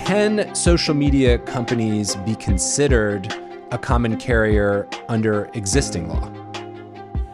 Can social media companies be considered a common carrier under existing law?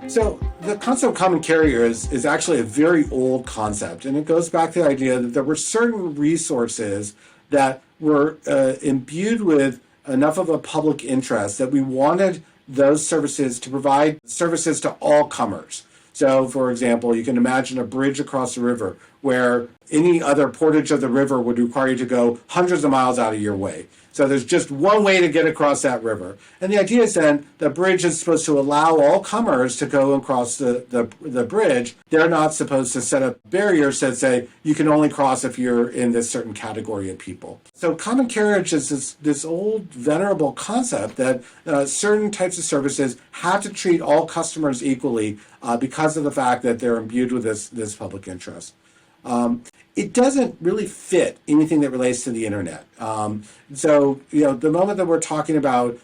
So the concept of common carrier is actually a very old concept, and it goes back to the idea that there were certain resources that were imbued with enough of a public interest that we wanted those services to provide services to all comers. So, for example, you can imagine a bridge across the river where any other portage of the river would require you to go hundreds of miles out of your way. So there's just one way to get across that river. And the idea is then the bridge is supposed to allow all comers to go across the bridge. They're not supposed to set up barriers that say you can only cross if you're in this certain category of people. So common carriage is this old venerable concept that certain types of services have to treat all customers equally because of the fact that they're imbued with this public interest. It doesn't really fit anything that relates to the internet. So, the moment that we're talking about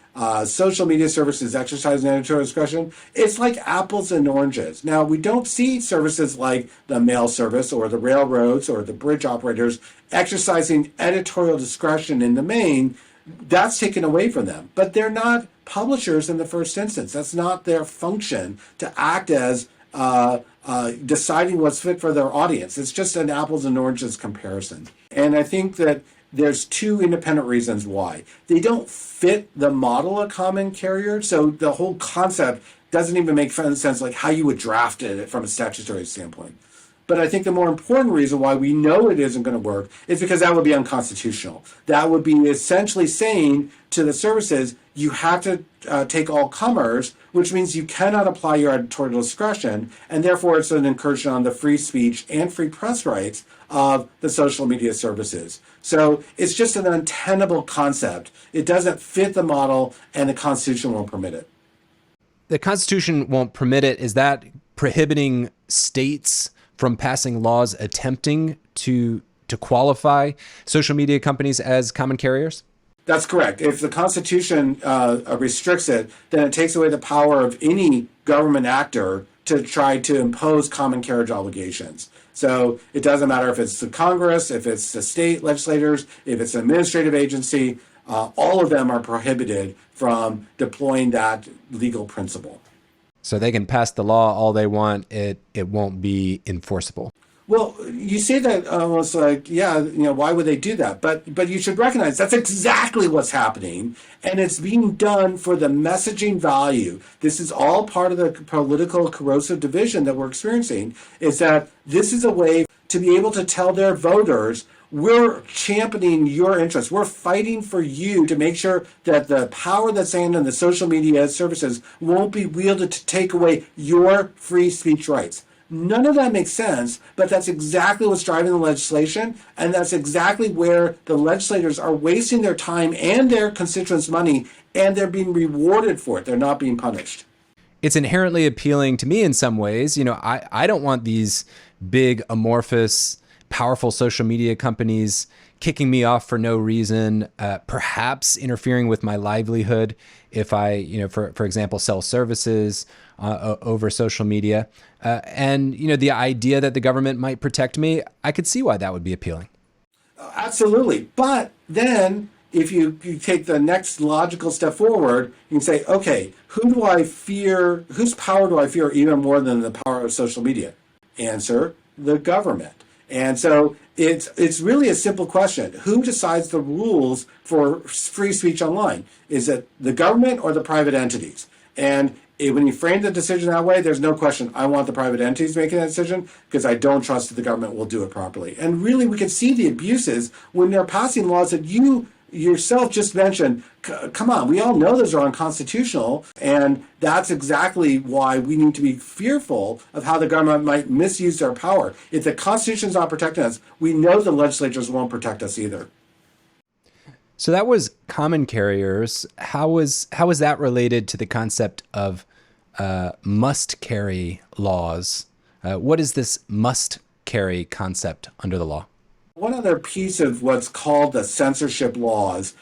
social media services exercising editorial discretion, it's like apples and oranges. Now, we don't see services like the mail service or the railroads or the bridge operators exercising editorial discretion in the main. That's taken away from them. But they're not publishers in the first instance. That's not their function to act as deciding what's fit for their audience. It's just an apples and oranges comparison. And I think that there's two independent reasons why. They don't fit the model of common carrier, so the whole concept doesn't even make sense like how you would draft it from a statutory standpoint. But I think the more important reason why we know it isn't going to work is because that would be unconstitutional. That would be essentially saying to the services, you have to take all comers, which means you cannot apply your editorial discretion, and therefore it's an incursion on the free speech and free press rights of the social media services. So it's just an untenable concept. It doesn't fit the model, and the Constitution won't permit it. The Constitution won't permit it. Is that prohibiting states from passing laws attempting to qualify social media companies as common carriers? That's correct. If the Constitution restricts it, then it takes away the power of any government actor to try to impose common carriage obligations. So it doesn't matter if it's the Congress, if it's the state legislators, if it's an administrative agency, all of them are prohibited from deploying that legal principle. So they can pass the law all they want, it won't be enforceable. Well, you say that almost like, why would they do that? But you should recognize that's exactly what's happening, and it's being done for the messaging value. This is all part of the political corrosive division that we're experiencing, is that this is a way to be able to tell their voters, we're championing your interests. We're fighting for you to make sure that the power that's in the social media services won't be wielded to take away your free speech rights. None of that makes sense, but that's exactly what's driving the legislation, and that's exactly where the legislators are wasting their time and their constituents' money, and they're being rewarded for it. They're not being punished. It's inherently appealing to me in some ways. I don't want these big, amorphous, powerful social media companies kicking me off for no reason, perhaps interfering with my livelihood if I, for example, sell services over social media. And the idea that the government might protect me, I could see why that would be appealing. Absolutely. But then if you take the next logical step forward, you can say, okay, who do I fear? Whose power do I fear even more than the power of social media? Answer, the government. And so it's really a simple question. Who decides the rules for free speech online? Is it the government or the private entities? And when you frame the decision that way, there's no question. I want the private entities making that decision because I don't trust that the government will do it properly. And really, we can see the abuses when they're passing laws that you yourself just mentioned. Come on, we all know those are unconstitutional, and that's exactly why we need to be fearful of how the government might misuse their power. If the Constitution's not protecting us, we know the legislatures won't protect us either. So that was common carriers. How was that related to the concept of must carry laws? What is this must carry concept under the law? One other piece of what's called the censorship laws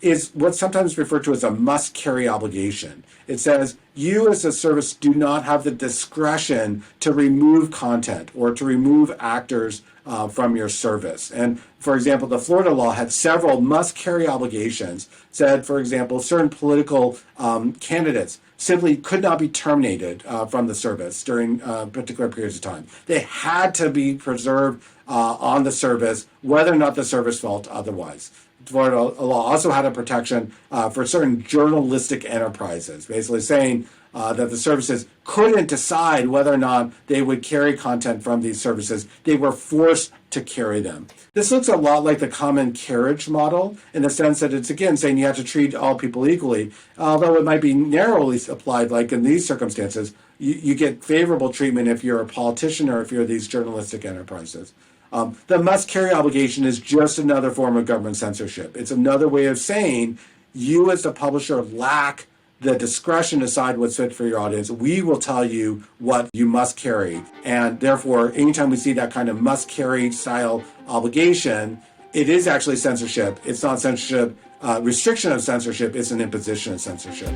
is what's sometimes referred to as a must carry obligation. It says you as a service do not have the discretion to remove content or to remove actors from your service. And for example, the Florida law had several must carry obligations, said, for example, certain political candidates simply could not be terminated from the service during particular periods of time. They had to be preserved on the service, whether or not the service felt otherwise. Florida law also had a protection for certain journalistic enterprises, basically saying that the services couldn't decide whether or not they would carry content from these services. They were forced to carry them. This looks a lot like the common carriage model in the sense that it's, again, saying you have to treat all people equally, although it might be narrowly applied, like in these circumstances. You get favorable treatment if you're a politician or if you're these journalistic enterprises. The must carry obligation is just another form of government censorship. It's another way of saying you as the publisher lack the discretion to decide what's fit for your audience. We will tell you what you must carry. And therefore, anytime we see that kind of must carry style obligation, it is actually censorship. It's not censorship, restriction of censorship, it's an imposition of censorship.